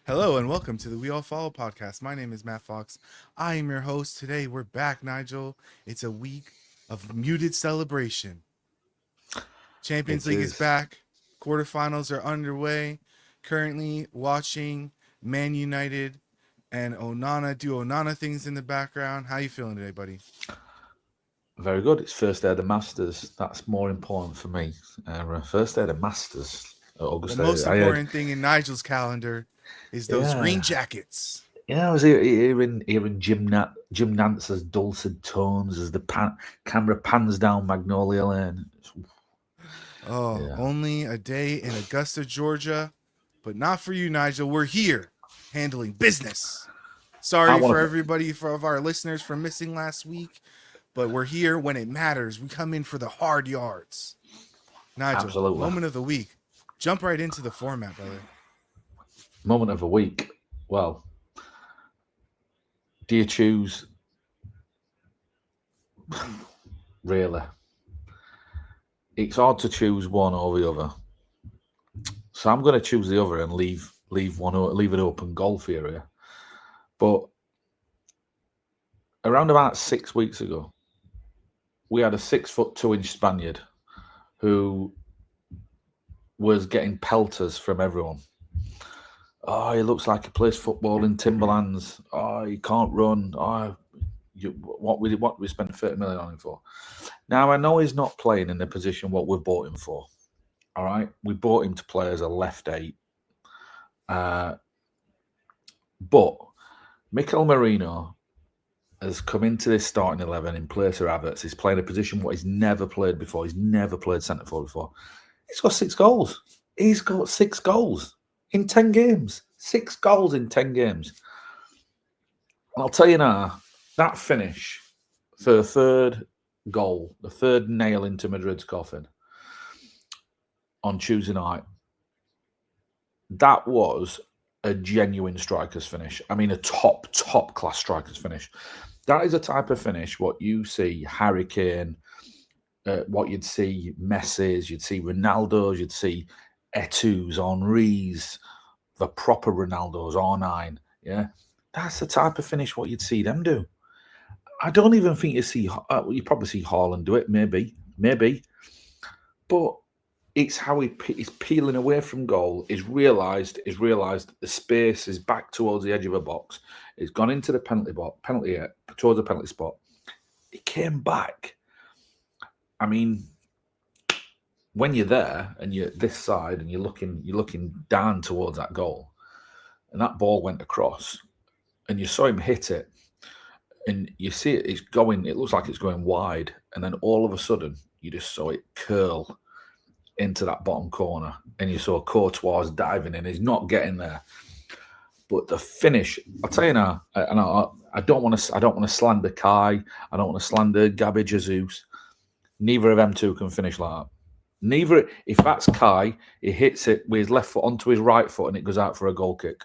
Hello and welcome to the We All Follow podcast. My name is Matt Fox. I am your host. Today we're back, Nigel. It's a week of muted celebration. Champions It League is is back. Quarterfinals are underway. Currently watching Man United and Onana do Onana things in the background. How you feeling today, buddy? very good. It's first day of the Masters. That's more important for me. First day of the Masters. The August. most I had, important thing in Nigel's calendar is those green yeah, jackets. yeah. I was hearing Jim Nance's dulcet tones as the camera pans down Magnolia Lane. Oh, Yeah, only a day in Augusta, Georgia, but not for you, Nigel. We're here handling business. I Sorry for want to. everybody, for of our listeners for missing last week, but we're here when it matters. We come in for the hard yards. Nigel, Absolutely. moment of the week. Jump right into the format, brother. Moment of the week. Well, do you choose really? It's hard to choose one or the other. So I'm going to choose the other and leave it open goal for you. But around about 6 weeks ago, we had a 6'2" Spaniard who was getting pelters from everyone. Oh, he looks like he plays football in Timberlands. Oh, he can't run. What we spent 30 million on him for? Now I know he's not playing in the position what we bought him for. All right, we bought him to play as a left eight, uh, but Mikel Merino has come into this starting 11 in place of Havertz. He's playing a position what he's never played before. He's never played centre forward before. He's got 6 goals. He's got 6 goals in 10 games. 6 goals in 10 games. And I'll tell you now, that finish for the third goal, the third nail into Madrid's coffin on Tuesday night, that was a genuine striker's finish. I mean, a top class striker's finish. That is a type of finish what you see Harry Kane, what you'd see Messi's, you'd see Ronaldo's, you'd see Eto'o's, Henri's, the proper Ronaldo's, R9. Yeah, that's the type of finish what you'd see them do. I don't even think you probably see Haaland do it, maybe, but it's how he's peeling away from goal. He's realised the space is back towards the edge of a box. He's gone into the towards the penalty spot. He came back. I mean, when you're there and you're this side and you're looking down towards that goal, and that ball went across, and you saw him hit it, and you see it, it's going. It looks like it's going wide, and then all of a sudden you just saw it curl into that bottom corner, and you saw Courtois diving in. He's not getting there, but the finish. I'll tell you now, and I don't want to. I don't want to slander Kai. I don't want to slander Gabby Jesus. Neither of them two can finish like that. Neither. If that's Kai, he hits it with his left foot onto his right foot, and it goes out for a goal kick.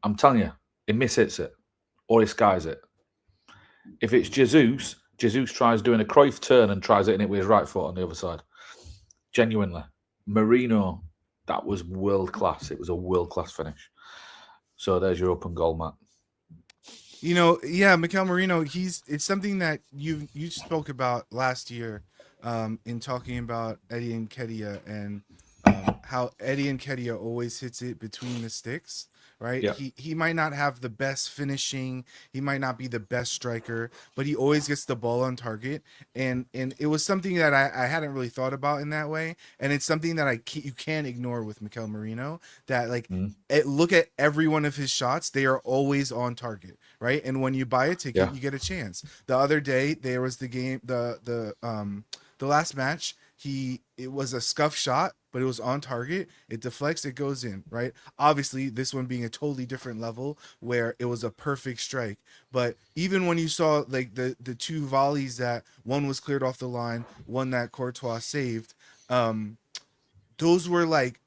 I'm telling you, he mishits it, or he skies it. If it's Jesus tries doing a Cruyff turn and tries hitting it with his right foot on the other side. Genuinely, Marino, that was world class. It was a world class finish. So there's your open goal, Matt. Yeah, Mikel Marino, it's something that you spoke about last year, in talking about Eddie Nketiah and how Eddie Nketiah always hits it between the sticks, right? Yeah, He might not have the best finishing, he might not be the best striker, but he always gets the ball on target, and it was something that I hadn't really thought about in that way, and it's something that you can't ignore with Mikel Marino. That like mm, look at every one of his shots; they are always on target, right? And when you buy a ticket, yeah, you get a chance. The other day there was the last match. It was a scuff shot, but it was on target. It deflects, it goes in, right? Obviously, this one being a totally different level where it was a perfect strike. But even when you saw like the two volleys, that one was cleared off the line, one that Courtois saved, those were like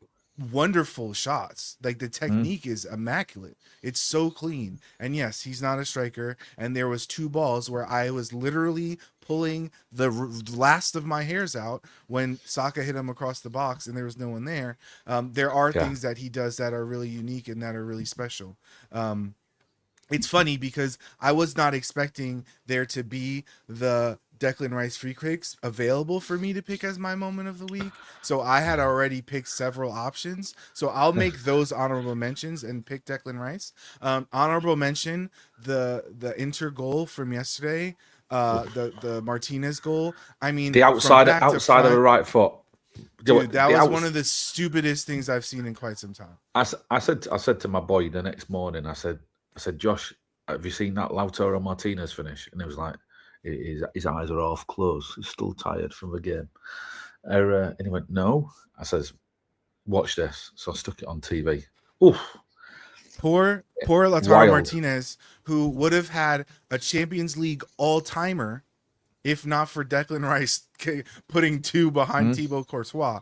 wonderful shots. Like the technique is immaculate. It's so clean. And yes, he's not a striker. And there was 2 balls where I was literally pulling the last of my hairs out when Saka hit him across the box and there was no one there. There are Yeah. things that he does that are really unique and that are really special. It's funny because I was not expecting there to be the Declan Rice free kicks available for me to pick as my moment of the week. So I had already picked several options. So I'll make those honorable mentions and pick Declan Rice. Honorable mention the Inter goal from yesterday, the Martinez goal. I mean, The from outside back to outside of the front, right foot. dude, that The was one outs. of the stupidest things I've seen in quite some time. I said to my boy the next morning. I said, Josh, have you seen that Lautaro Martinez finish? And he was like, his eyes are half closed. He's still tired from the game. And he went, no. I says, watch this. So I stuck it on TV. Oof, Poor Lautaro wild. Martinez, who would have had a Champions League all-timer if not for Declan Rice putting 2 behind Mm. Thibaut Courtois.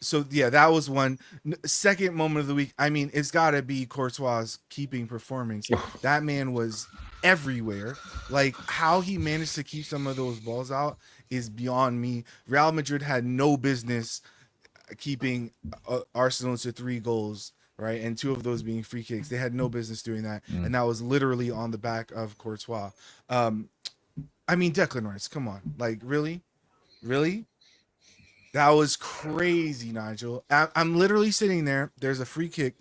So yeah, that was one. Second moment of the week. I mean, it's got to be Courtois' keeping performance. That man was everywhere. Like how he managed to keep some of those balls out is beyond me. Real Madrid had no business keeping Arsenal to 3 goals, right? And 2 of those being free kicks. They had no business doing that. And that was literally on the back of Courtois. I mean, Declan Rice, come on. Like, really? Really? That was crazy, Nigel. I'm literally sitting there. There's a free kick.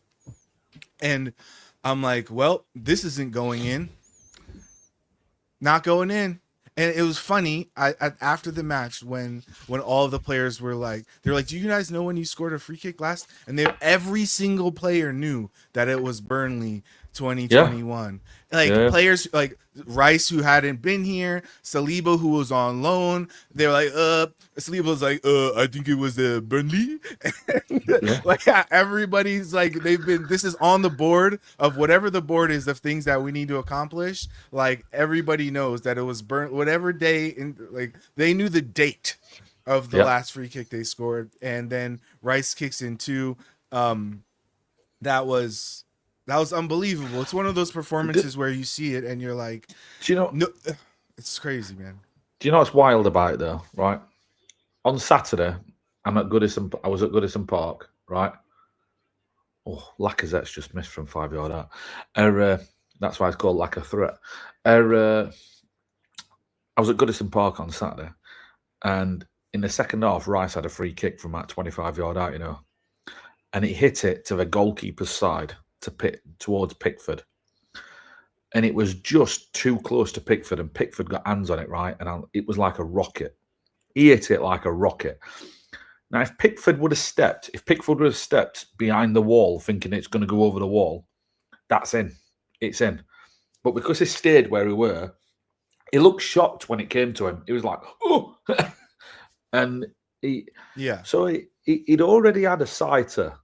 And I'm like, well, this isn't going in. Not going in. And it was funny. After the match when all of the players were like, they're like, "Do you guys know when you scored a free kick last?" And every single player knew that it was Burnley Yeah. 2021. Like Yeah. players like Rice who hadn't been here, Saliba who was on loan. They're like, Saliba was like, I think it was Burnley. Yeah. Like everybody's like, they've been. This is on the board of whatever the board is of things that we need to accomplish. Like everybody knows that it was burnt. Whatever day in, like they knew the date of the Yeah. last free kick they scored, and then Rice kicks in 2. That was unbelievable. It's one of those Do, performances where you see it and you're like, do you know? no, it's crazy, man. Do you know what's wild about it though? Right. On Saturday, I was at Goodison Park. Right. Oh, Lacazette's just missed from 5 yard out. That's why it's called like a threat. I was at Goodison Park on Saturday, and in the second half, Rice had a free kick from about 25 yard out, and he hit it to the goalkeeper's side towards Pickford, and it was just too close to Pickford, and Pickford got hands on it, right, and it was like a rocket. He hit it like a rocket. Now, if Pickford would have stepped behind the wall, thinking it's going to go over the wall, that's in. It's in. But because he stayed where he were, he looked shocked when it came to him. He was like, "Oh," and he'd already had a sighter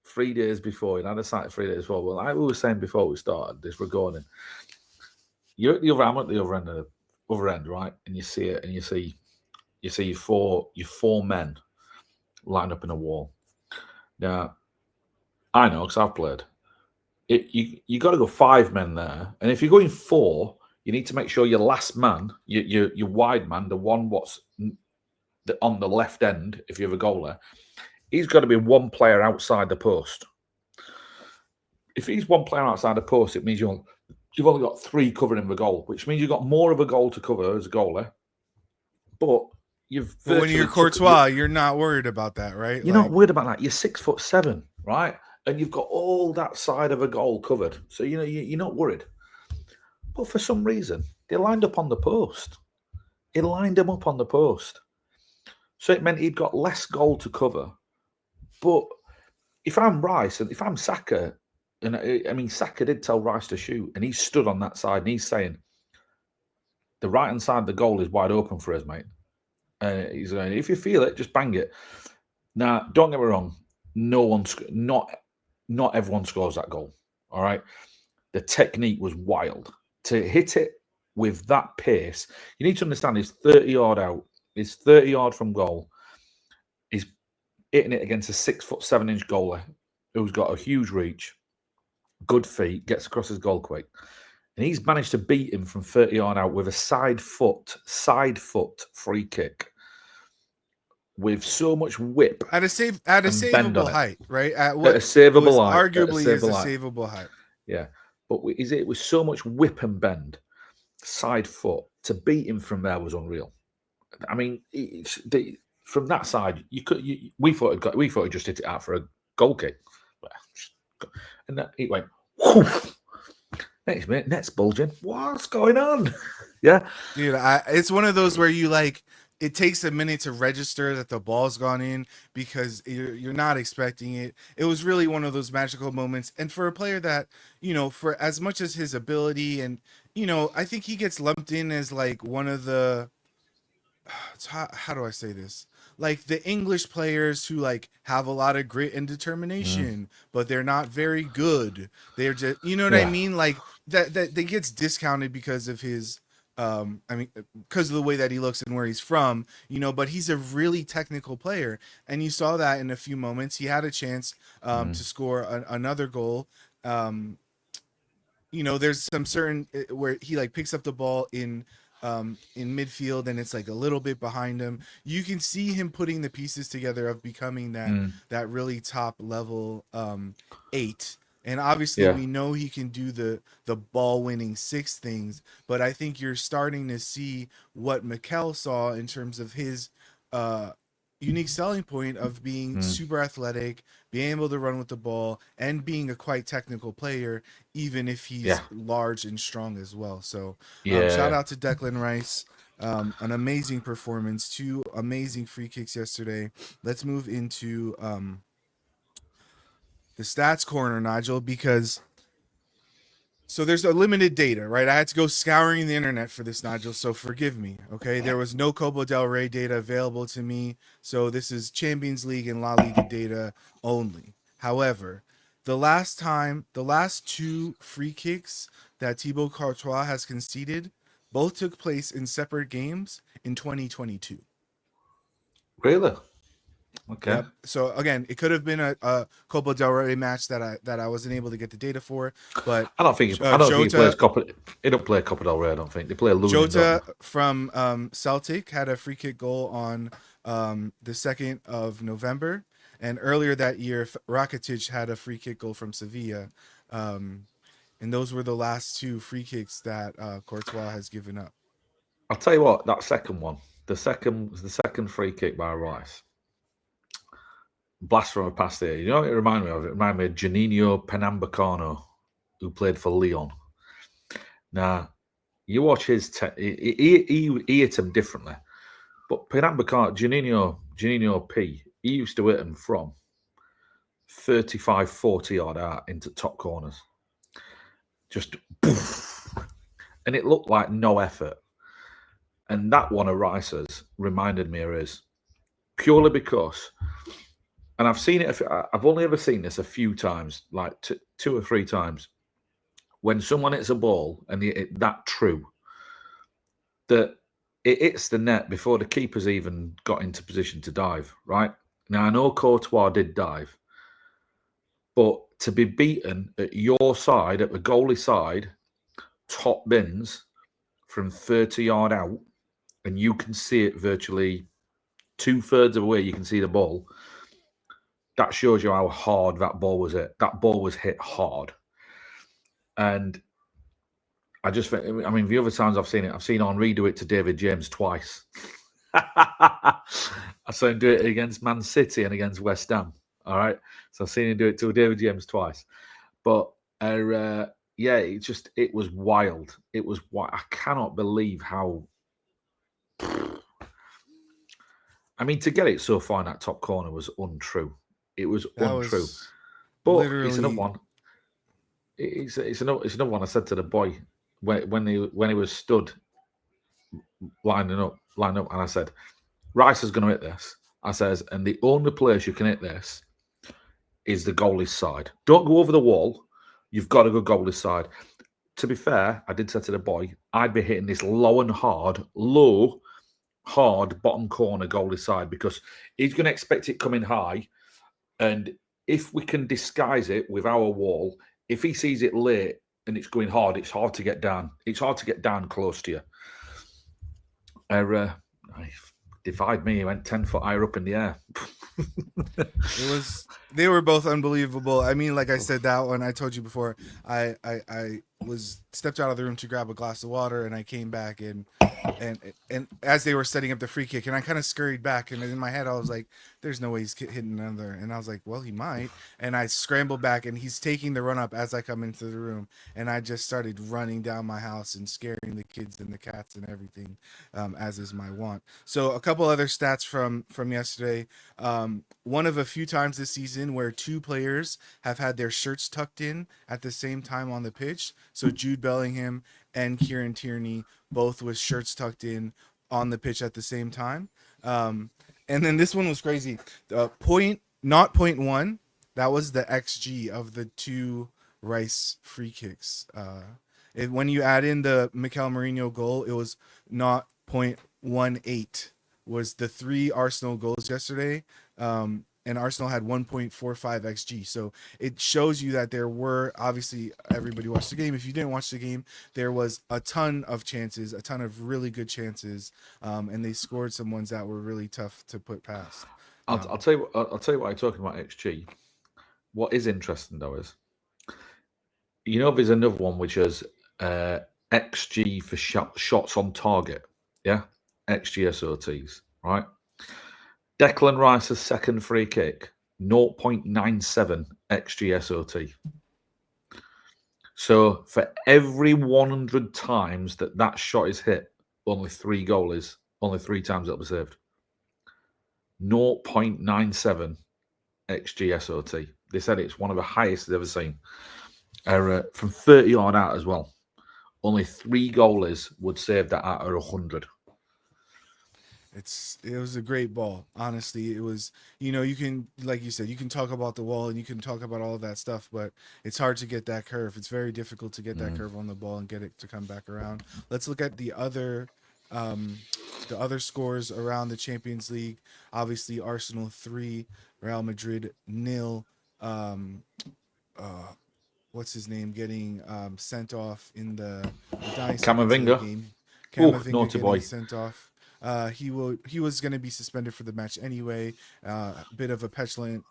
3 days before. He'd had a sighter 3 days before. Well, like we were saying before we started this recording, you're at the other. I'm at the other end, right? And you see it, and you see your four men lined up in a wall. Now, I know because I've played. You got to go 5 men there, and if you're going 4, you need to make sure your last man, your wide man, the one what's on the left end, if you have a goalie, he's got to be 1 player outside the post. If he's 1 player outside the post, it means you've only got 3 covering the goal, which means you've got more of a goal to cover as a goalie. But when you're Courtois, you're not worried about that, right? You're not worried about that. You're 6'7", right? And you've got all that side of a goal covered. So, you're not worried. But for some reason, they lined up on the post. He lined him up on the post. So it meant he'd got less goal to cover. But if I'm Rice and if I'm Saka, and I mean, Saka did tell Rice to shoot, and he stood on that side and he's saying, the right-hand side of the goal is wide open for us, mate. He's going, if you feel it, just bang it. Now, don't get me wrong. Not everyone scores that goal. All right. The technique was wild. To hit it with that pace, you need to understand he's 30 yard out. He's 30 yard from goal. hitting it against a 6'7" goalie who's got a huge reach, good feet, gets across his goal quick. And he's managed to beat him from 30 yard out with a side foot free kick with so much whip at a and bend on savable it. height, right? At At a what savable was height. arguably is a savable height. Yeah. But is it with so much whip and bend, side foot, to beat him from there was unreal. I mean, from that side, we thought he just hit it out for a goal kick. And it went, whoosh. Next minute, net's bulging. What's going on? Yeah. Dude, it's one of those where you like, it takes a minute to register that the ball's gone in because you're not expecting it. It was really one of those magical moments. And for a player that, for as much as his ability and, I think he gets lumped in as like one of the, how do I say this? Like the English players who like have a lot of grit and determination, but they're not very good. They're just, you know what I mean? Like that gets discounted because of his, because of the way that he looks and where he's from, but he's a really technical player. And you saw that in a few moments. He had a chance to score another goal. There's some certain where he like picks up the ball in midfield and it's like a little bit behind him. You can see him putting the pieces together of becoming that really top level 8. And obviously we know he can do the ball winning 6 things, but I think you're starting to see what Mikel saw in terms of his unique selling point of being super athletic, being able to run with the ball, and being a quite technical player, even if he's large and strong as well. So shout out to Declan Rice. An amazing performance, 2 amazing free kicks yesterday. Let's move into the stats corner, Nigel, because so there's a limited data, right? I had to go scouring the internet for this, Nigel, so forgive me, okay? There was no Copa del Rey data available to me, so this is Champions League and La Liga data only. However, the last 2 free kicks that Thibaut Courtois has conceded both took place in separate games in 2022. Really? Okay. Yep. So again, it could have been a Copa del Rey match that I wasn't able to get the data for, but I don't think he plays Copa. He don't play Copa del Rey. I don't think they play a losing. Jota from Celtic had a free kick goal on the 2nd of November, and earlier that year, Rakitic had a free kick goal from Sevilla, and those were the last 2 free kicks that Courtois has given up. I'll tell you what, that second one, the second free kick by Rice. Blast from a past here. You know what it reminded me of? It reminded me of Juninho Pernambucano, who played for Lyon. Now, you watch his... he hit him differently. But Pernambucano, Juninho P, he used to hit him from 35, 40 odd out into top corners. Just... poof, and it looked like no effort. And that one of Rice's reminded me of his. Purely because... And I've seen it. I've only ever seen this a few times, like 2 or 3 times. When someone hits a ball and that true, that it hits the net before the keeper's even got into position to dive. Right now, I know Courtois did dive, but to be beaten at your side, at the goalie side, top bins from 30 yard out, and you can see it virtually 2/3 of the way. You can see the ball. That shows you how hard that ball was hit. That ball was hit hard. And I just think, I mean, the other times I've seen Henry do it to David James twice. I saw him do it against Man City and against West Ham. All right. So I've seen him do it to David James twice. But it was wild. It was I cannot believe how. I mean, to get it so far in that top corner was untrue. It was untrue. But it's another one. It's another one. I said to the boy when he was stood lining up, and I said, Rice is going to hit this. I says, and the only place you can hit this is the goalie's side. Don't go over the wall. You've got to go goalie's side. To be fair, I did say to the boy, I'd be hitting this low and hard, low, hard bottom corner goalie side because he's going to expect it coming high. And if we can disguise it with our wall, if he sees it late and it's going hard, it's hard to get down. It's hard to get down close to you. Defied me. He went 10 foot higher up in the air. They were both unbelievable. I mean, like I said, that one I told you before, I was stepped out of the room to grab a glass of water, and I came back and as they were setting up the free kick, and I kind of scurried back, and in my head I was like, "There's no way he's hitting another," and I was like, "Well, he might," and I scrambled back, and he's taking the run up as I come into the room, and I just started running down my house and scaring the kids and the cats and everything, as is my wont. So a couple other stats from yesterday. One of a few times this season where two players have had their shirts tucked in at the same time on the pitch. So Jude Bellingham and Kieran Tierney both with shirts tucked in on the pitch at the same time. And then this one was crazy. Not point one. That was the XG of the two Rice free kicks. When you add in the Mikel Merino goal, it was not 0.18 was the three Arsenal goals yesterday. And Arsenal had 1.45 XG. So it shows you that there were, obviously, everybody watched the game. If you didn't watch the game, there was a ton of chances, a ton of really good chances. And they scored some ones that were really tough to put past. I'll tell you. I'll tell you why I'm talking about XG. What is interesting though is, there's another one which is XG for shots on target. Yeah, XG right? Declan Rice's second free kick, 0.97 XG. So for every 100 times that shot is hit, only three times it'll be saved. 0.97 XG. They said it's one of the highest they've ever seen. From 30 yard out as well. Only three goalies would save that out of 100. It was a great ball. Honestly, it was, you can, like you said, you can talk about the wall and you can talk about all of that stuff, but it's hard to get that curve. It's very difficult to get that curve on the ball and get it to come back around. Let's look at the other scores around the Champions League. Obviously, Arsenal 3, Real Madrid 0. What's his name getting sent off in the dying seconds of the game? Camavinga getting sent off. He was going to be suspended for the match anyway. Bit of a petulant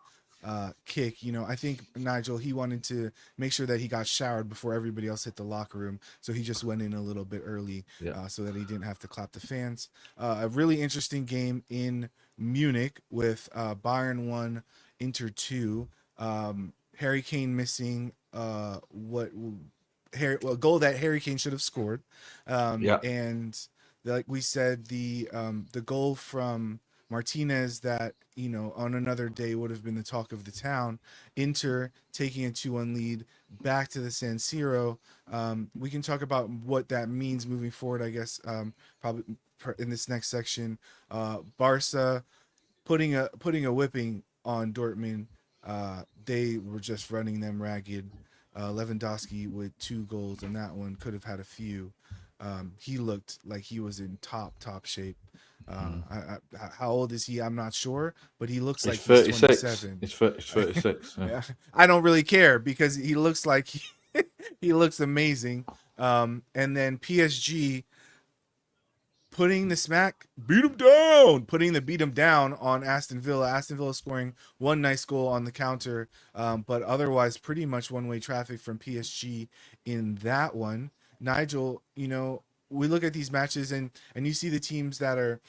kick. I think Nigel, he wanted to make sure that he got showered before everybody else hit the locker room, so he just went in a little bit early, so that he didn't have to clap the fans. A really interesting game in Munich with Bayern 1, Inter 2. Harry Kane missing a goal that Harry Kane should have scored. And like we said, the goal from Martinez that, on another day would have been the talk of the town. Inter taking a 2-1 lead back to the San Siro. We can talk about what that means moving forward, I guess, probably in this next section. Barca putting a whipping on Dortmund. They were just running them ragged. Lewandowski with 2 goals, and that one could have had a few. He looked like he was in top shape. How old is he? I'm not sure, but he looks like he's 27. He's 36. Yeah. I don't really care because he looks like he looks amazing. And then PSG putting the beat him down on Aston Villa. Aston Villa scoring one nice goal on the counter, but otherwise pretty much one-way traffic from PSG in that one. Nigel, we look at these matches and you see the teams that are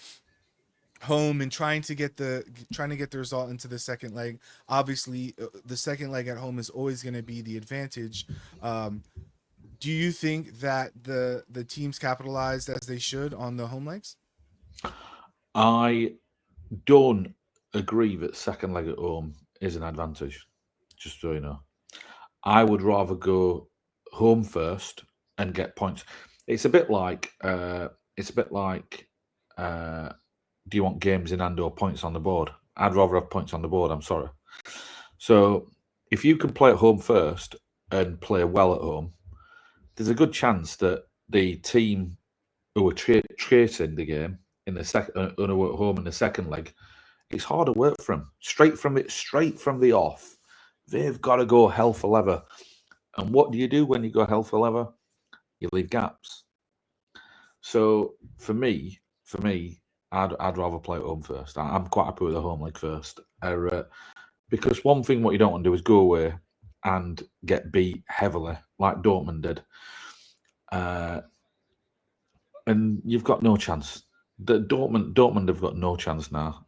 home and trying to get the result into the second leg. Obviously, the second leg at home is always going to be the advantage. Do you think that the teams capitalized as they should on the home legs? I don't agree that second leg at home is an advantage. Just so you know, I would rather go home first and get points. It's a bit like do you want games in hand or points on the board? I'd rather have points on the board. I'm sorry. So if you can play at home first and play well at home, there's a good chance that the team who are chasing the game in the second, at home in the second leg, it's harder work for them. Straight from the off, they've got to go hell for leather. And what do you do when you go hell for leather? You leave gaps. So for me, I'd rather play at home first. I'm quite happy with the home leg first, because one thing what you don't want to do is go away and get beat heavily like Dortmund did, and you've got no chance. Dortmund have got no chance now.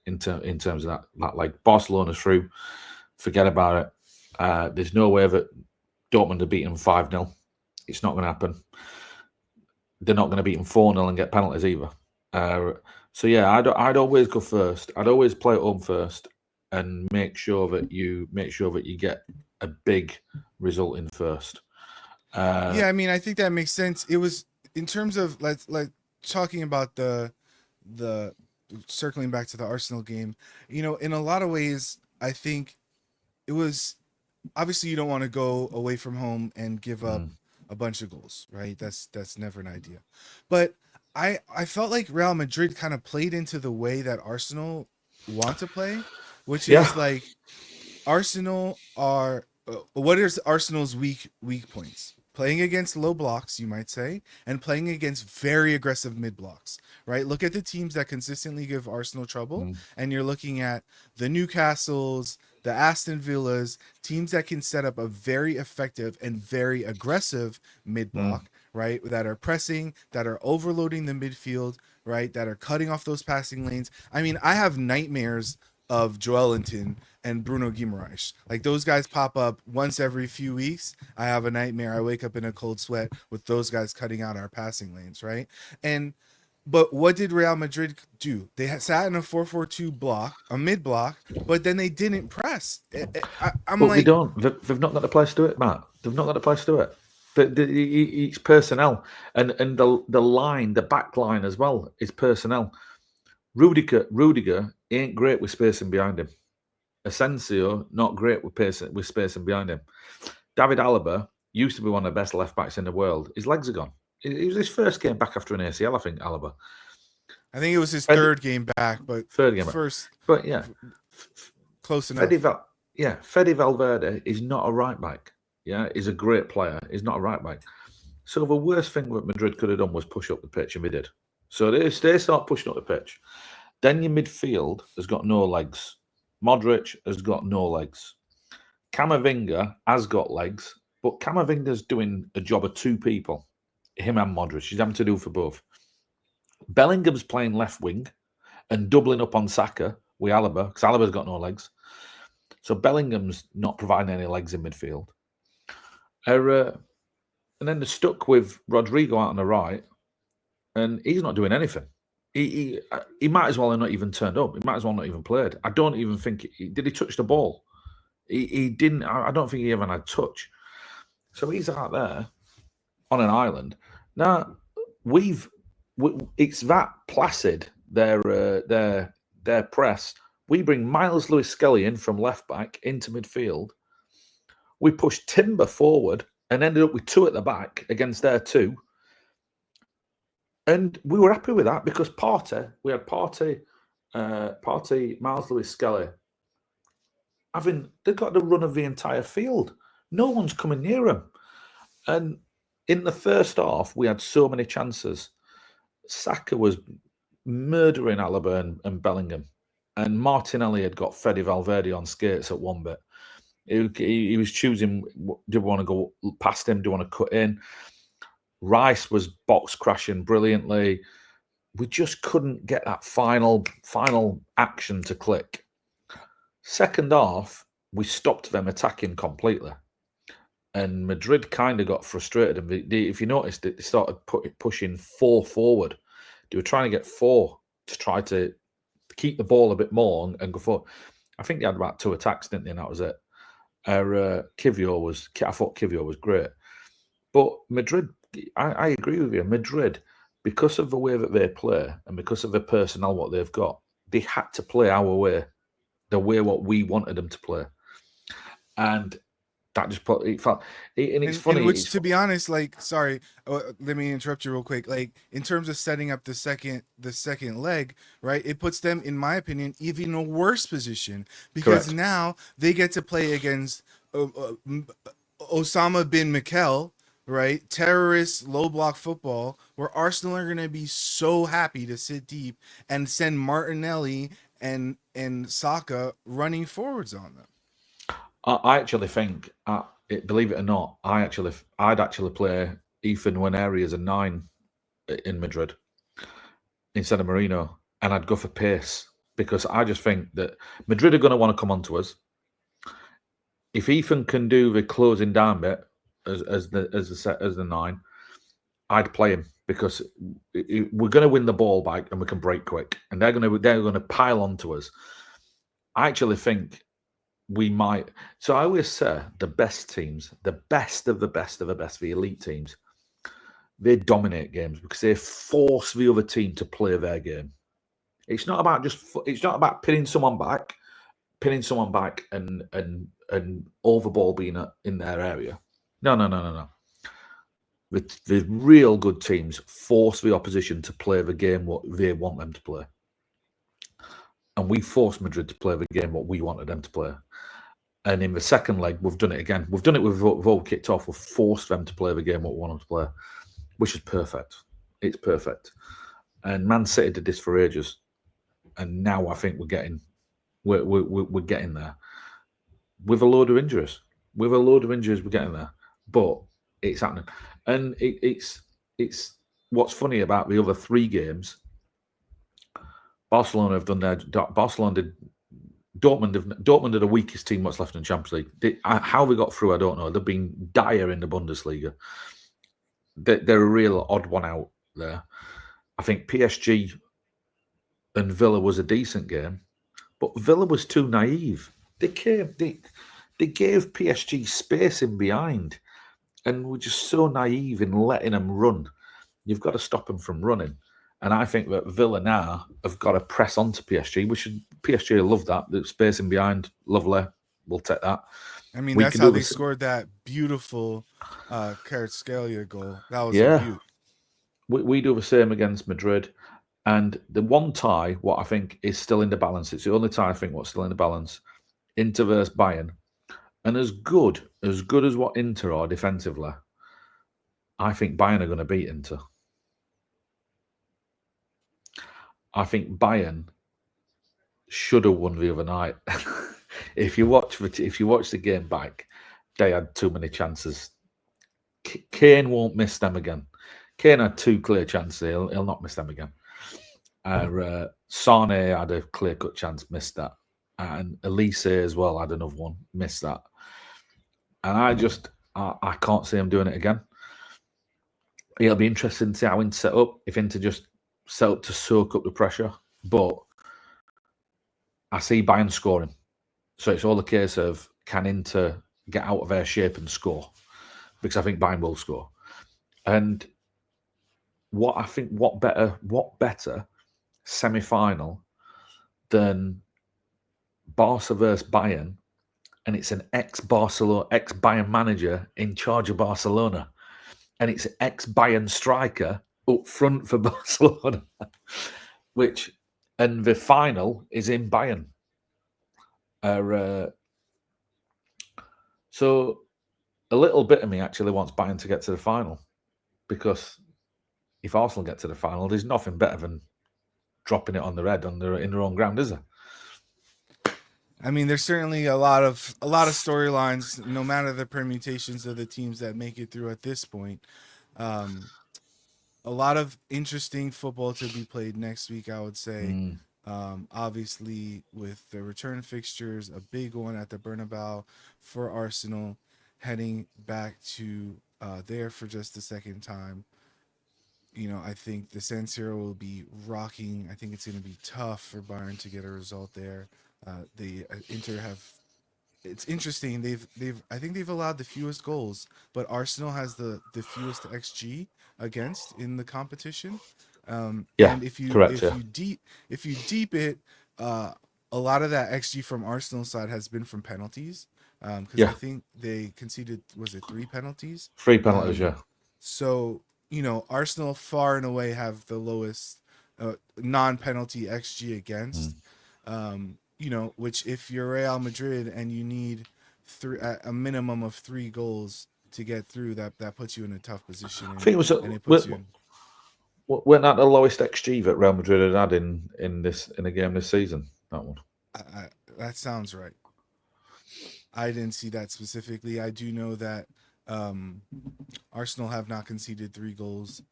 In terms of that, like Barcelona's through, forget about it. There's no way that Dortmund are beating them 5-0. It's not going to happen. They're not going to beat them 4-0 and get penalties either. So yeah, I'd always go first. I'd always play at home first and make sure that you get a big result in first. Yeah, I mean, I think that makes sense. It was in terms of like talking about the circling back to the Arsenal game. You know, in a lot of ways, I think it was obviously you don't want to go away from home and give up a bunch of goals, right? That's never an idea. But I felt like Real Madrid kind of played into the way that Arsenal want to play, which is like Arsenal are what is Arsenal's weak points? Playing against low blocks, you might say, and playing against very aggressive mid blocks, right? Look at the teams that consistently give Arsenal trouble, and you're looking at the Newcastles, the Aston Villas, teams that can set up a very effective and very aggressive mid block, right? That are pressing, that are overloading the midfield, right? That are cutting off those passing lanes. I mean, I have nightmares of Joelinton and Bruno Guimaraes. Like those guys pop up once every few weeks. I have a nightmare. I wake up in a cold sweat with those guys cutting out our passing lanes, right? But what did Real Madrid do? They sat in a 4-4-2 block, a mid block, but then they didn't press. They don't. They've not got the place to do it, Matt. They've not got the place to do it. It's personnel, and the line, the back line as well is personnel. Rudiger ain't great with spacing behind him. Asensio, not great with spacing behind him. David Alaba used to be one of the best left backs in the world. His legs are gone. It was his first game back after an ACL, I think, Alaba. I think it was his third game back, but first. But yeah, close enough. Fede Valverde is not a right back. Yeah, he's a great player. He's not a right back. So the worst thing that Madrid could have done was push up the pitch, and we did. So they start pushing up the pitch. Then your midfield has got no legs. Modric has got no legs. Camavinga has got legs, but Camavinga's doing a job of two people, him and Modric. He's having to do for both. Bellingham's playing left wing and doubling up on Saka with Alaba, because Alaba's got no legs. So Bellingham's not providing any legs in midfield. And then they're stuck with Rodrigo out on the right, and he's not doing anything. He might as well have not even turned up. He might as well not even played. I don't even think did he touch the ball. He didn't. I don't think he even had touch. So he's out there on an island. Now it's that placid their press. We bring Miles Lewis-Skelly in from left back into midfield. We pushed Timber forward and ended up with two at the back against their two. And we were happy with that because we had Partey, Miles Lewis-Skelly. They've got the run of the entire field. No one's coming near them. And in the first half, we had so many chances. Saka was murdering Alaba and Bellingham. And Martinelli had got Fede Valverde on skates at one bit. He was choosing, do we want to go past him? Do we want to cut in? Rice was box crashing brilliantly. We just couldn't get that final action to click. Second half, we stopped them attacking completely. And Madrid kind of got frustrated. And if you noticed, they started pushing 4 forward. They were trying to get 4 to try to keep the ball a bit more and go forward. I think they had about 2 attacks, didn't they? And that was it. I thought Kivio was great. But Madrid, I agree with you. Madrid, because of the way that they play and because of the personnel, what they've got, they had to play our way, the way what we wanted them to play. And That just put it felt, and it's And funny. which, It's to be honest, like, sorry, let me interrupt you real quick. Like, in terms of setting up the second leg, right? It puts them, in my opinion, even a worse position because correct. now they get to play against Osama bin Mikel, right? Terrorist low block football, where Arsenal are gonna be so happy to sit deep and send Martinelli and Saka running forwards on them. I actually think, believe it or not, I'd actually play Ethan Nwaneri as a 9 in Madrid instead of Marino, and I'd go for pace because I just think that Madrid are going to want to come onto us. If Ethan can do the closing down bit as the 9, I'd play him because we're going to win the ball back and we can break quick, and they're going to pile onto us. I actually think we might. So I always say the best teams, the best of the best of the best, the elite teams, they dominate games because they force the other team to play their game. It's not about it's not about pinning someone back, and all the ball being in their area. No, no, no, no, no. The real good teams force the opposition to play the game what they want them to play, and we forced Madrid to play the game what we wanted them to play. And in the second leg, we've done it again. We've done it with Vol kicked off. We've forced them to play the game what we want them to play, which is perfect. It's perfect. And Man City did this for ages, and now I think we're getting there with a load of injuries. With a load of injuries, we're getting there, but it's happening. And it's what's funny about the other 3 games. Barcelona have done their. Barcelona did. Dortmund are the weakest team what's left in the Champions League. How they got through, I don't know. They've been dire in the Bundesliga. They're a real odd one out there. I think PSG and Villa was a decent game, but Villa was too naive. They gave PSG space in behind, and were just so naive in letting them run. You've got to stop them from running. And I think that Villa now have got to press on to PSG. PSG will love that. The space in behind, lovely. We'll take that. I mean, We that's can how do they this. scored that beautiful Kvaratskhelia goal. That was a Yeah. beaut. We do the same against Madrid. And the one tie, what I think is still in the balance, it's the only tie I think what's still in the balance, Inter versus Bayern. And as good as what Inter are defensively, I think Bayern are going to beat Inter. I think Bayern should have won the other night. If you watch the game back, they had too many chances. Kane won't miss them again. Kane had 2 clear chances. He'll not miss them again. Sane had a clear-cut chance, missed that. And Elise as well had another one, missed that. And I can't see him doing it again. It'll be interesting to see how Inter set up, if Inter just set up to soak up the pressure. But I see Bayern scoring. So it's all a case of, can Inter get out of their shape and score? Because I think Bayern will score. And what better semi-final than Barca versus Bayern, and it's an ex-Bayern manager in charge of Barcelona, and it's an ex-Bayern striker up front for Barcelona, and the final is in Bayern. So a little bit of me actually wants Bayern to get to the final, because if Arsenal get to the final, there's nothing better than dropping it on their head in their own ground, is there? I mean, there's certainly a lot of storylines, no matter the permutations of the teams that make it through at this point. Um, a lot of interesting football to be played next week, I would say. Obviously, with the return fixtures, a big one at the Bernabeu for Arsenal, heading back to there for just the second time. I think the San Siro will be rocking. I think it's going to be tough for Bayern to get a result there. The Inter have. It's interesting. I think they've allowed the fewest goals, but Arsenal has the fewest XG against in the competition. Yeah, And if you correct. if Yeah, you deep it, a lot of that XG from Arsenal side has been from penalties. because I Yeah, think they conceded, was it 3 penalties? 3 penalties. Um, Yeah. so Arsenal far and away have the lowest non-penalty XG against. Which if you're Real Madrid and you need a minimum of 3 goals to get through, that puts you in a tough position, I and think it was and it puts you in. weren't that the lowest XG that Real Madrid had in a game this season? That one. I, that sounds right. I didn't see that specifically. I do know that um, Arsenal have not conceded 3 goals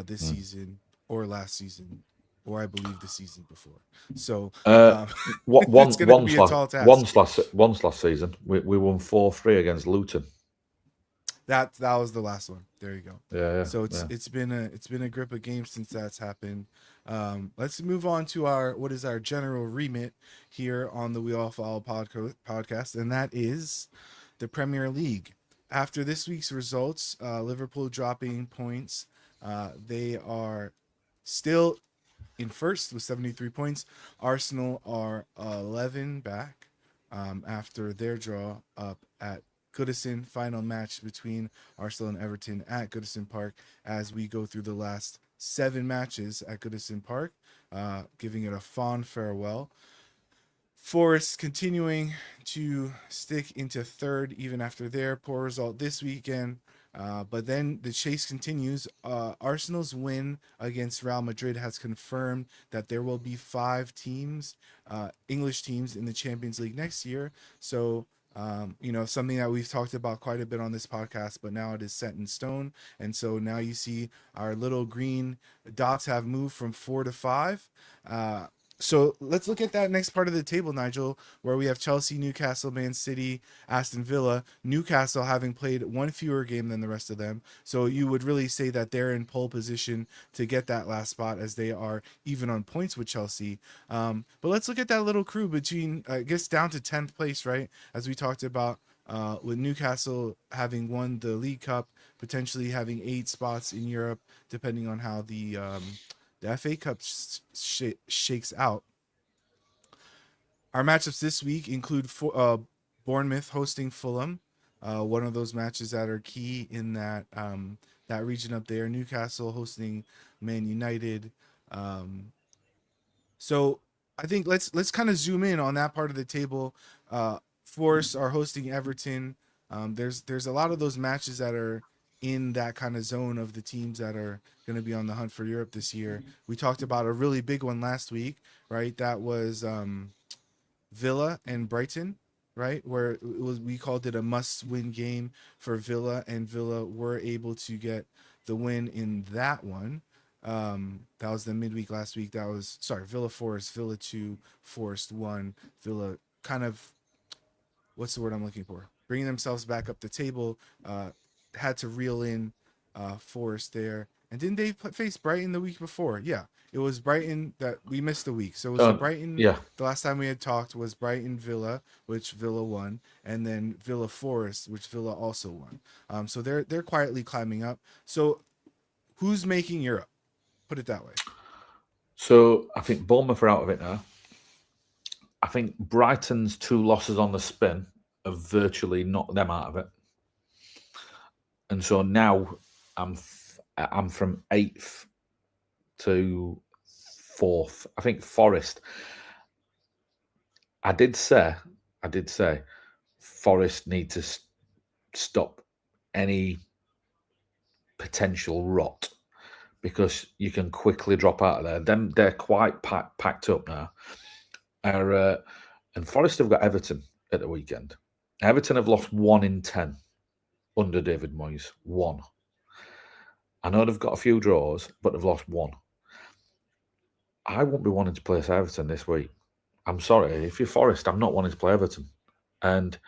this season or last season, or I believe the season before. So Uh, um, what it's one going to be a tall task. once last season we won 4-3 against Luton. That was the last one. There you go. Yeah, So yeah. it's been a grip of games since that's happened. Let's move on to our general remit here on the We All Follow podcast, and that is the Premier League. After this week's results, Liverpool dropping points, they are still in first with 73 points. Arsenal are 11 back after their draw up at Goodison. Final match between Arsenal and Everton at Goodison Park as we go through the last 7 matches at Goodison Park, giving it a fond farewell. Forest continuing to stick into third even after their poor result this weekend. But then the chase continues. Arsenal's win against Real Madrid has confirmed that there will be 5 teams, English teams, in the Champions League next year. So, something that we've talked about quite a bit on this podcast, but now it is set in stone. And so now you see our little green dots have moved from 4 to 5. So let's look at that next part of the table, Nigel, where we have Chelsea, Newcastle, Man City, Aston Villa. Newcastle having played one fewer game than the rest of them. So you would really say that they're in pole position to get that last spot as they are even on points with Chelsea. But let's look at that little crew between, I guess, down to 10th place, right? As we talked about, with Newcastle having won the League Cup, potentially having 8 spots in Europe, depending on how the FA Cup shakes out. Our matchups this week include Bournemouth hosting Fulham, one of those matches that are key in that region up there. Newcastle hosting Man United. Um, so I think let's kind of zoom in on that part of the table. Forest are hosting Everton. There's a lot of those matches that are in that kind of zone of the teams that are going to be on the hunt for Europe this year. We talked about a really big one last week, right? That was Villa and Brighton, right? Where we called it a must-win game for Villa, and Villa were able to get the win in that one. That was the midweek last week. That was Villa Forest, Villa 2, Forest 1. Villa kind of, what's the word I'm looking for? Bringing themselves back up the table. Had to reel in Forest there. And didn't they face Brighton the week before? Yeah, it was Brighton that we missed a week. So it was the Brighton. Yeah. The last time we had talked was Brighton Villa, which Villa won, and then Villa Forest, which Villa also won. So they're quietly climbing up. So who's making Europe? Put it that way. So I think Bournemouth are out of it now. I think Brighton's 2 losses on the spin have virtually knocked them out of it. And so now I'm from 8th to 4th. I think Forest. I did say Forest need to stop any potential rot because you can quickly drop out of there. Then they're quite packed up now. And Forest have got Everton at the weekend. Everton have lost 1 in 10 under David Moyes. 1. I know they've got a few draws, but they've lost 1. I won't be wanting to play Everton this week. I'm sorry. If you're Forest, I'm not wanting to play Everton. And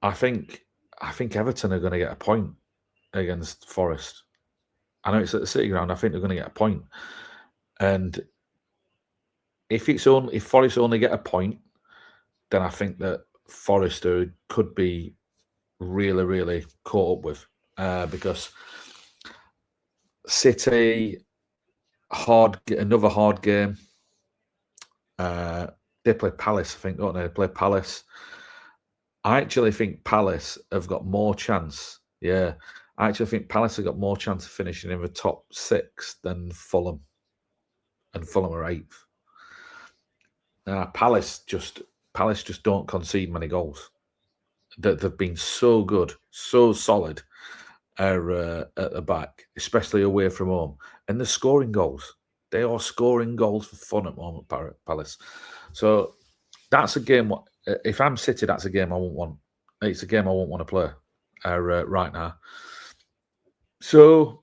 I think Everton are going to get a point against Forest. I know it's at the City Ground. I think they're going to get a point. And if Forest only get a point, then I think that Forest could be really, really caught up with because City another hard game. They play Palace, I think, don't they? They play Palace. I actually think Palace have got more chance. Yeah, I actually think Palace have got more chance of finishing in the top 6 than Fulham, and Fulham are 8th. Palace just don't concede many goals. They've been so good, so solid at the back, especially away from home, and they're scoring goals. They are scoring goals for fun at the moment, Palace. So that's a game. If I'm City, that's a game I won't want. It's a game I won't want to play right now. So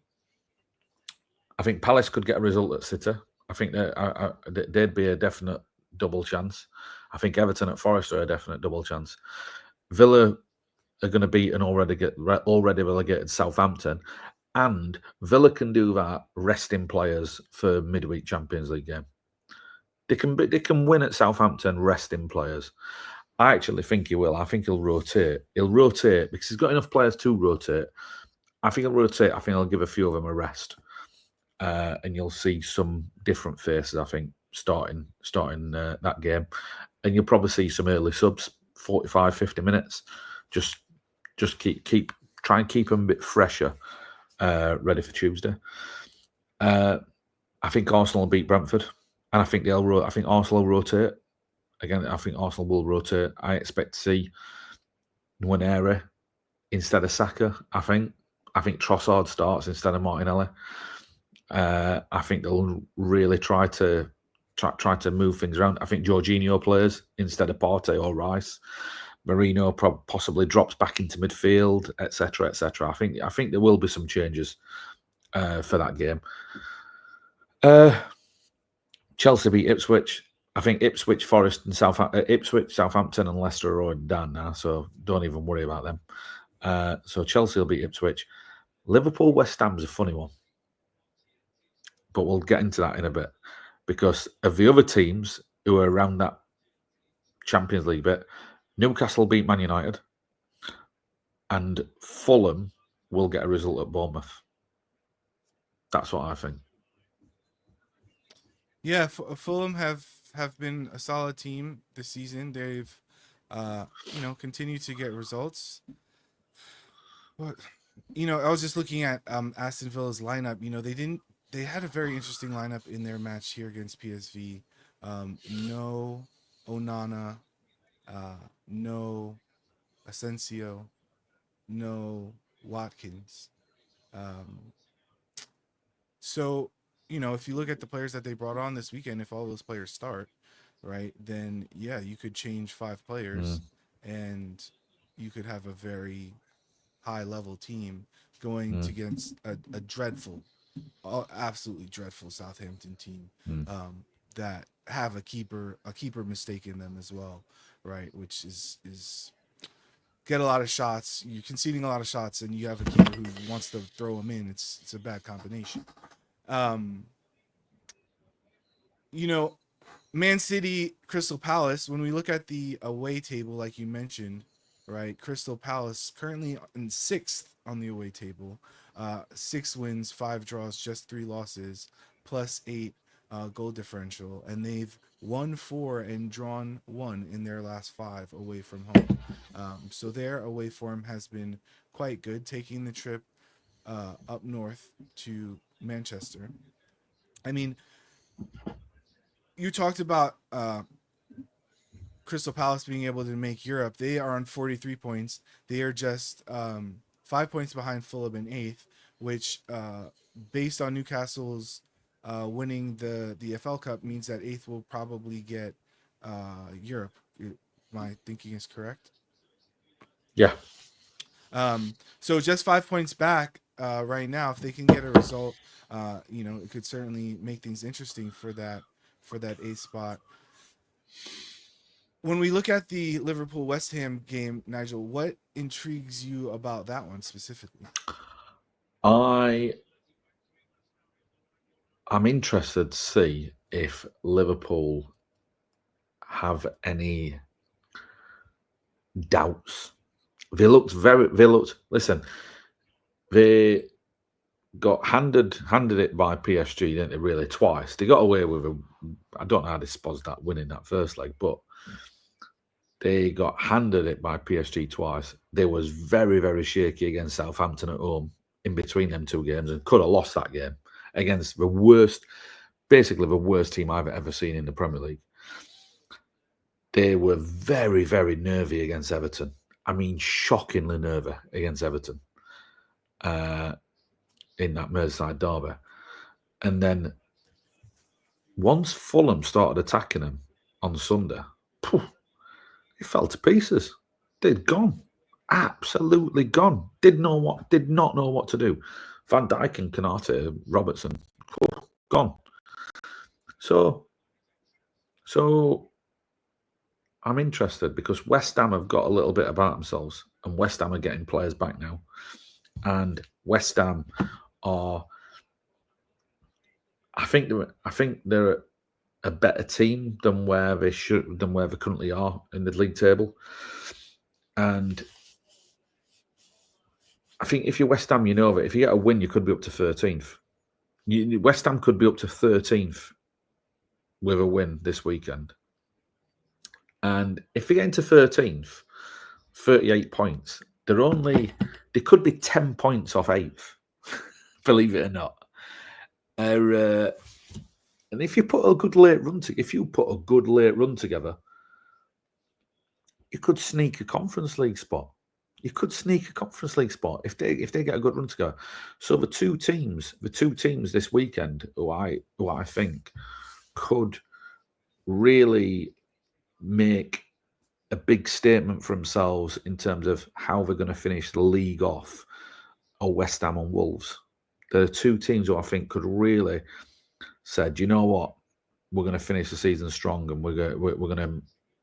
I think Palace could get a result at City. I think they'd be a definite double chance. I think Everton at Forest are a definite double chance. Villa are going to beat an already relegated Southampton, and Villa can do that resting players for midweek Champions League game. They can win at Southampton resting players. I actually think he will. I think he'll rotate. He'll rotate because he's got enough players to rotate. I think he'll rotate. I think he'll give a few of them a rest, and you'll see some different faces. I think starting that game, and you'll probably see some early subs, 45, 50 minutes. Just try and keep them a bit fresher, ready for Tuesday. I think Arsenal will beat Brentford, and I think I think Arsenal will rotate. Again, I think Arsenal will rotate. I expect to see Nwaneri instead of Saka. I think Trossard starts instead of Martinelli. I think they'll really try to move things around. I think Jorginho plays instead of Partey or Rice. Marino possibly drops back into midfield, etc., etc. I think there will be some changes for that game. Chelsea beat Ipswich. I think Ipswich, Forest, and Southampton, and Leicester are already down now, so don't even worry about them. So Chelsea will beat Ipswich. Liverpool, West Ham's a funny one, but we'll get into that in a bit because of the other teams who are around that Champions League bit. Newcastle beat Man United, and Fulham will get a result at Bournemouth. That's what I think. Yeah, Fulham have been a solid team this season. They've continued to get results. But I was just looking at Aston Villa's lineup. They had a very interesting lineup in their match here against PSV. No Onana, no Asensio, no Watkins. Um, so, if you look at the players that they brought on this weekend, if all those players start, right, then yeah, you could change 5 players and you could have a very high level team going against a dreadful, absolutely dreadful Southampton team that have a keeper mistake in them as well, right? Which is get a lot of shots. You're conceding a lot of shots, and you have a keeper who wants to throw them in. It's a bad combination. Um, you know, Man City, Crystal Palace. When we look at the away table, like you mentioned, right? Crystal Palace currently in 6th on the away table. 6 wins, 5 draws, just 3 losses, +8 goal differential, and they've won 4 and drawn 1 in their last 5 away from home. So their away form has been quite good, taking the trip up north to Manchester. I mean, you talked about Crystal Palace being able to make Europe. They are on 43 points. They are just 5 points behind Fulham in 8th, which, based on Newcastle's winning the FL Cup, means that 8th will probably get Europe. My thinking is correct. Yeah. So just 5 points back right now. If they can get a result, it could certainly make things interesting for that 8th spot. When we look at the Liverpool West Ham game, Nigel, what intrigues you about that one specifically? I'm interested to see if Liverpool have any doubts. Listen, they got handed it by PSG, didn't they? Really, twice. They got away with I don't know how they supposed that winning that first leg, but They got handed it by PSG twice. They was very, very shaky against Southampton at home in between them two games and could have lost that game against the worst, basically the worst team I've ever seen in the Premier League. They were very, very nervy against Everton. I mean, shockingly nervy against Everton in that Merseyside derby. And then once Fulham started attacking them on Sunday, it fell to pieces. They'd gone. Absolutely gone. Did not know what to do. Van Dijk and Kanate, Robertson, gone. So I'm interested because West Ham have got a little bit about themselves, and West Ham are getting players back now, and West Ham are. I think they're a better team than where they currently are in the league table, and I think if you're West Ham, you know that if you get a win, you could be up to 13th. West Ham could be up to 13th with a win this weekend. And if they get into 13th, 38 points, they could be 10 points off 8th, believe it or not. And if you put a good late run together, you could sneak a Conference League spot. You could sneak a Conference League spot if they get a good run together. So the two teams this weekend who I think could really make a big statement for themselves in terms of how they're going to finish the league off are West Ham and Wolves. There are two teams who I think could really say, you know what, we're going to finish the season strong and we're going to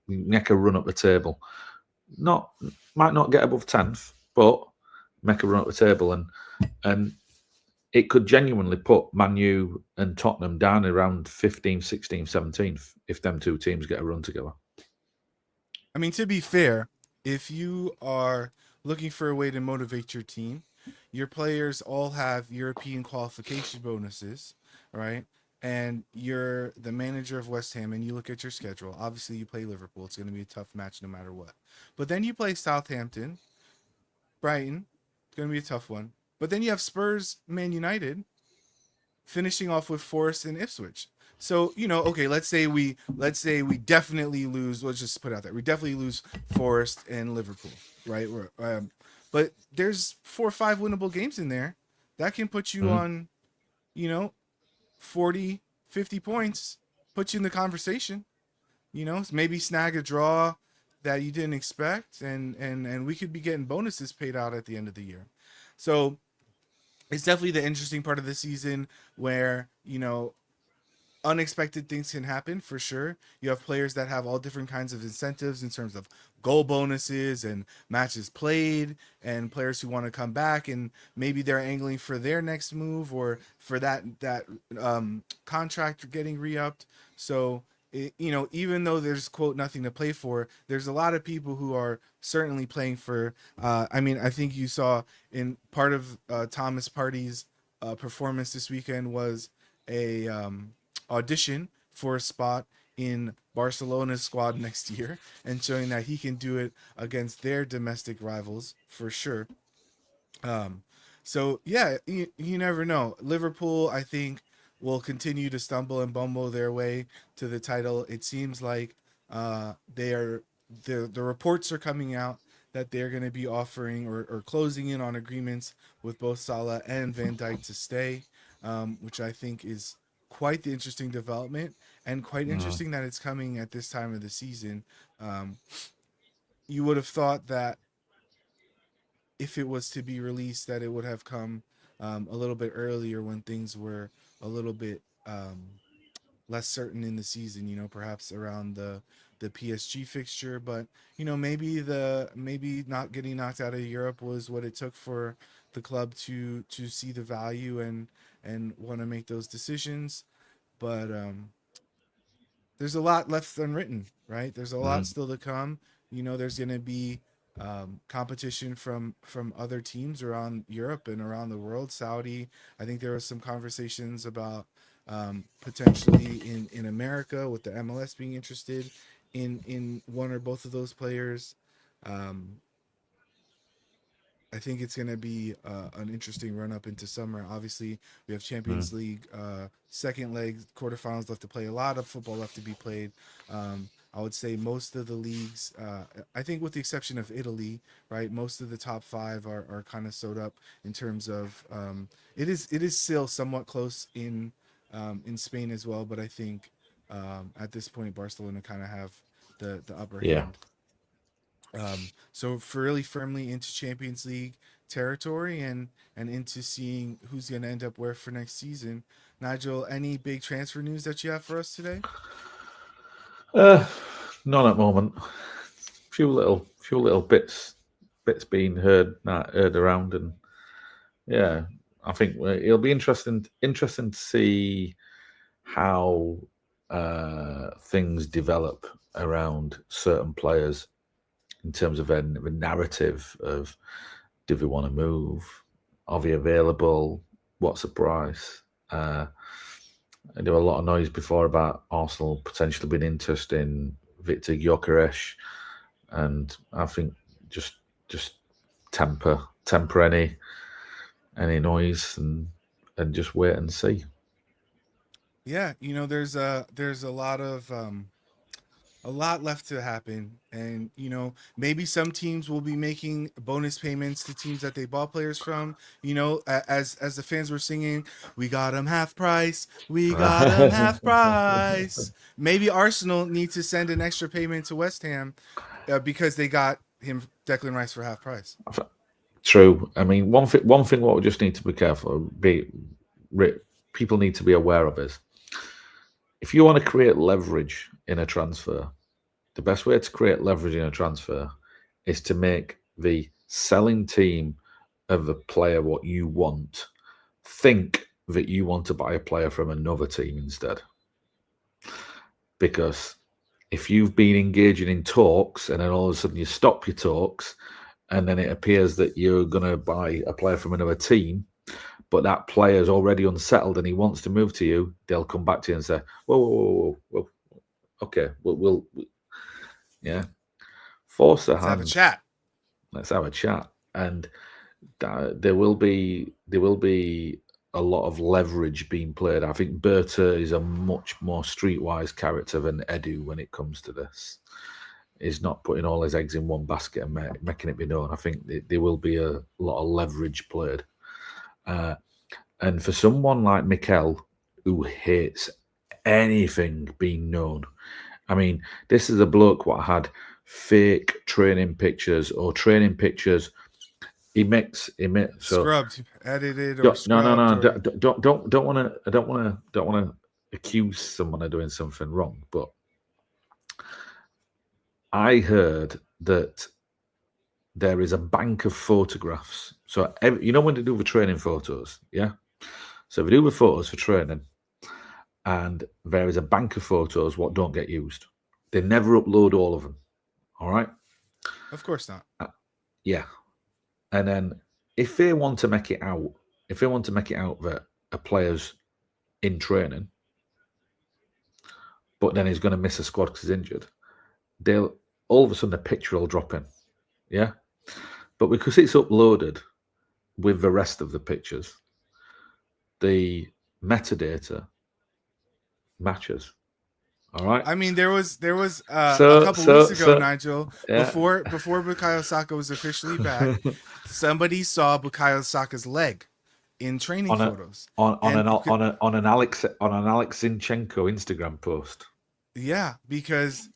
make a run up the table. Might not get above 10th, but make a run up the table and it could genuinely put Man U and Tottenham down around 15th, 16th, 17th if them two teams get a run together. I mean, to be fair, if you are looking for a way to motivate your team, your players all have European qualification bonuses, right? And you're the manager of West Ham and you look at your schedule. Obviously, you play Liverpool. It's going to be a tough match no matter what. But then you play Southampton, Brighton. It's going to be a tough one. But then you have Spurs, Man United, finishing off with Forest and Ipswich. So, okay, let's say we definitely lose. Let's just put it out there. We definitely lose Forest and Liverpool, right? But there's 4 or 5 winnable games in there that can put you on, you know, 40, 50 points, put you in the conversation. Maybe snag a draw that you didn't expect, and we could be getting bonuses paid out at the end of the year. So it's definitely the interesting part of the season where unexpected things can happen for sure. You have players that have all different kinds of incentives in terms of goal bonuses and matches played, and players who want to come back and maybe they're angling for their next move or for that contract getting re-upped. So even though there's quote nothing to play for, there's a lot of people who are certainly playing for. I mean, I think you saw in part of Thomas Partey's performance this weekend was a audition for a spot in Barcelona's squad next year and showing that he can do it against their domestic rivals for sure. Um, so yeah, you never know. Liverpool, I think, will continue to stumble and bumble their way to the title. It seems like they are the reports are coming out that they're going to be offering or closing in on agreements with both Salah and Van Dijk to stay, which I think is quite the interesting development and quite interesting that it's coming at this time of the season. Um, you would have thought that if it was to be released that it would have come a little bit earlier when things were a little bit less certain in the season, perhaps around the PSG fixture. But maybe not getting knocked out of Europe was what it took for the club to see the value and want to make those decisions. But there's a lot left unwritten, right? There's a lot still to come. There's going to be competition from other teams around Europe and around the world. Saudi, I think there was some conversations about potentially in America with the MLS being interested in one or both of those players. Um, I think it's going to be an interesting run up into summer. Obviously, we have Mm. Champions League second leg quarterfinals left to play. A lot of football left to be played. I would say most of the leagues, I think with the exception of Italy, right? Most of the top five are kind of sewed up in terms of it is still somewhat close in Spain as well, but I think at this point Barcelona kind of have the upper Yeah. hand. So really firmly into Champions League territory and into seeing who's going to end up where for next season. Nigel, any big transfer news that you have for us today? Uh, None at the moment. Few little bits being heard around, and yeah, I think it'll be interesting to see how things develop around certain players in terms of a narrative of, do we want to move? Are they available? What's the price? There were a lot of noise before about Arsenal potentially being interested in Victor Gyökeres, and I think just just temper any noise, and just wait and see. Yeah, there's a lot left to happen, and maybe some teams will be making bonus payments to teams that they bought players from. As the fans were singing, we got them half price, we got them half price. Maybe Arsenal need to send an extra payment to West Ham because they got him, Declan Rice, for half price. True. I mean, one thing what we just need to be careful, people need to be aware of is, if you want to create leverage in a transfer, the best way to create leverage in a transfer is to make the selling team of the player what you want think that you want to buy a player from another team instead. Because if you've been engaging in talks and then all of a sudden you stop your talks, and then it appears that you're going to buy a player from another team, but that player is already unsettled and he wants to move to you, they'll come back to you and say, whoa, whoa, whoa, whoa, whoa. Okay, yeah, force the Let's have a hand. chat. Let's have a chat. And there will be a lot of leverage being played. I think Berta is a much more streetwise character than Edu when it comes to this. He's not putting all his eggs in one basket and making it be known. I think there will be a lot of leverage played. And for someone like Mikel, who hates anything being known, I mean, this is a bloke what had fake training pictures or training pictures. So Scrubbed, edited, or no. scrubbed, or Don't want to. I don't want to accuse someone of doing something wrong. But I heard that there is a bank of photographs. So when they do the training photos, yeah. So they do the photos for training, and there is a bank of photos what don't get used. They never upload all of them. All right. of course not. Yeah. And then if they want to make it out, that a player's in training, but then he's going to miss a squad because he's injured, they'll all of a sudden a picture will drop in. Yeah. But because it's uploaded with the rest of the pictures, the metadata matches. All right. I mean, there was a So couple weeks so ago, so Nigel, yeah. before Bukayo Saka was officially back, somebody saw Bukayo Saka's leg in training on a photos, on and an Alex Zinchenko Instagram post. yeah, because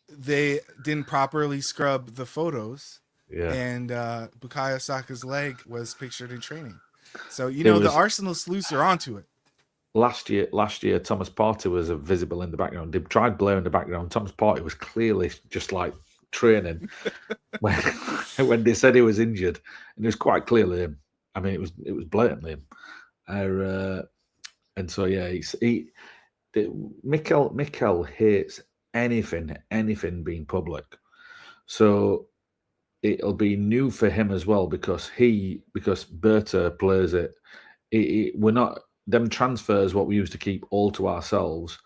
they didn't properly scrub the photos, Yeah. and Bukayo Saka's leg was pictured in training. So There the was Arsenal sleuths are onto it. last year Thomas Partey was visible in the background. They tried Blair in the background. Thomas Partey was clearly just like training when when they said he was injured, and it was quite clearly him. I mean, it was blatantly him. And so yeah, Mikel hates anything being public. So it'll be new for him as well because Berta plays it. We're not them transfers what we used to keep all to ourselves.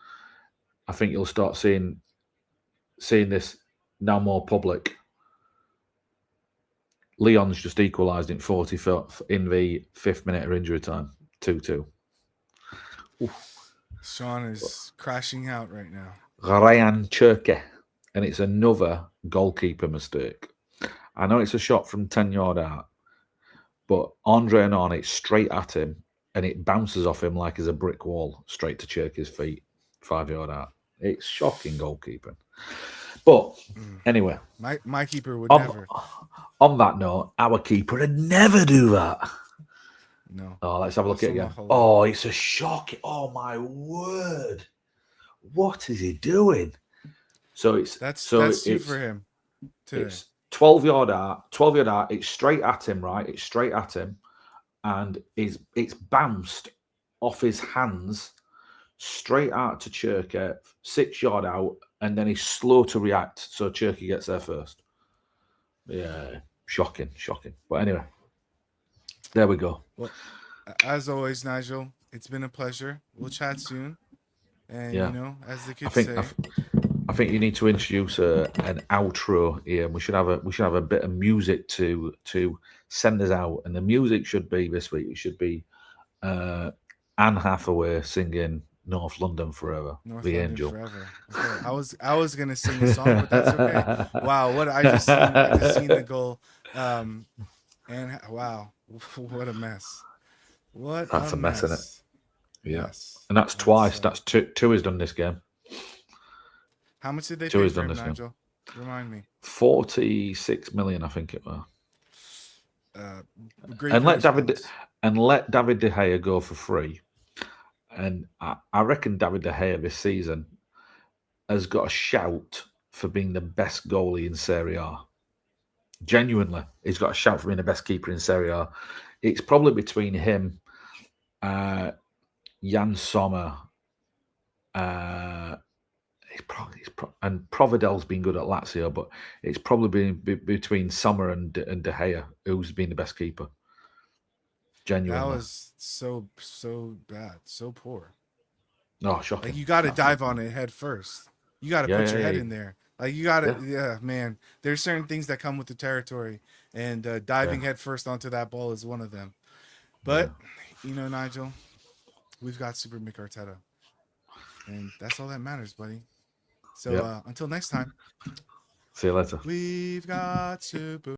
I think you'll start seeing seeing this now more public. Leon's just equalised in 45th in the 5th minute of injury time, 2-2. Sean is crashing out right now. Ryan Cherke, and it's another goalkeeper mistake. I know it's a shot from 10-yard out, but Andre Onana, it's straight at him, and it bounces off him like it's a brick wall, straight to Cherke's feet, 5-yard out. It's shocking goalkeeping. But anyway, my keeper would on, never. On that note, our keeper would never do that. No. Oh, let's have a look at it again. Hold Oh, it's a shock. Oh my word. What is he doing? So that's two for him today. It's 12-yard out, it's straight at him, right? It's straight at him, and it's bounced off his hands straight out to Cherke, 6-yard out, and then he's slow to react, so Cherke gets there first. Yeah, shocking. But anyway, there we go. Well, as always, Nigel, it's been a pleasure. We'll chat soon. And Yeah. you know, as the kids say, I think you need to introduce an outro here. We should have a bit of music to send us out, and the music should be this week. It should be Anne Hathaway singing "North London Forever," North the London Angel. Forever. Okay. I was gonna sing a song, but that's okay. Wow, what I just seen the goal. And wow, what a mess. That's a mess, isn't it? Yeah. Yes. And that's twice. That's two he's done this game. How much did they Two pay he's for done him, this Nigel? game. Remind me. 46 million, I think it was. Great And let response. David De Gea go for free. And I reckon David De Gea this season has got a shout for being the best goalie in Serie A. Genuinely, he's got a shout for being the best keeper in Serie A. It's probably between him, Jan Sommer, and Providel's been good at Lazio, but it's probably been between Sommer and De Gea, who's been the best keeper. Genuinely. That was so bad, so poor. Oh, shocking. Like, you got to dive on it head first. You got to put your head in there. Like, you got to, man. There's certain things that come with the territory, and diving head first onto that ball is one of them. But, you know, Nigel, we've got Super Mick Arteta, and that's all that matters, buddy. So until next time. See you later. We've got Super